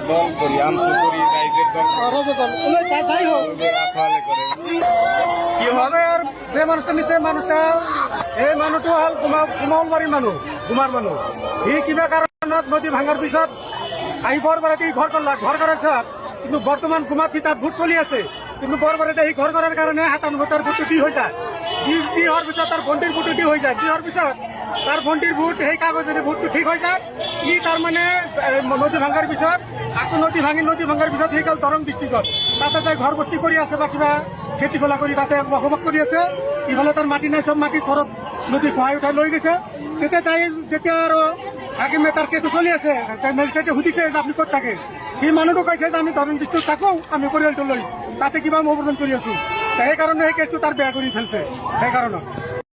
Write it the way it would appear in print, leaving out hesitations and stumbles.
দল করি আমসু করি রাইজের দল যাই হোক আফালে করে কি হবে আর যে মানুষটা নিচে মানুষটা এই মানুহটো হল কুমালবাৰীৰ মানুহ কুমাৰ মানুহ সি কিবা কাৰণত নদী ভাঙাৰ পিছত আহি বৰবাৰীতে ঘৰ কৰলা ঘৰ কৰাৰ পিছত কিন্তু বৰ্তমান কুমাত সি তাত ভোট চলি আছে কিন্তু বৰবাৰীতে সি ঘৰ কৰাৰ কাৰণে 97 ভোটটো দি হৈ যায় দি হোৱাৰ পিছত তাৰ ভণ্টিৰ ভোটটো দি হৈ যায় দি হোৱাৰ পিছত তাৰ ভণ্টিৰ ভোট সেই কাগজেৰে ভোটটো ঠিক হৈ যায় ই তাৰমানে নদী ভাঙাৰ পিছত আকৌ নদী ভাঙাৰ পিছত সি গ'ল দৰং ডিষ্ট্ৰিক্টত তাতে যাই ঘৰ বস্তি কৰি আছে বা কিবা খেতি খোলা কৰি তাতে বসবাস কৰি আছে ইফালে তাৰ মাটি নাই চব মাটি চৰত নদী খহাই উঠাই লৈ গৈছে তেতিয়া তাই যেতিয়া আৰু হাকিমে তাৰ কেছটো চলি আছে মেজিষ্ট্ৰেটে সুধিছে যে আপুনি ক'ত থাকে সি মানুহটো কৈছে যে আমি দৰং ডিষ্ট্ৰিক্টত থাকো আমি পৰিয়ালটো লৈ তাতে কিবা মই অৱজন কৰি আছো সেইকাৰণে সেই কেছটো তাৰ বেয়া কৰি ফেলছে সেইকাৰণে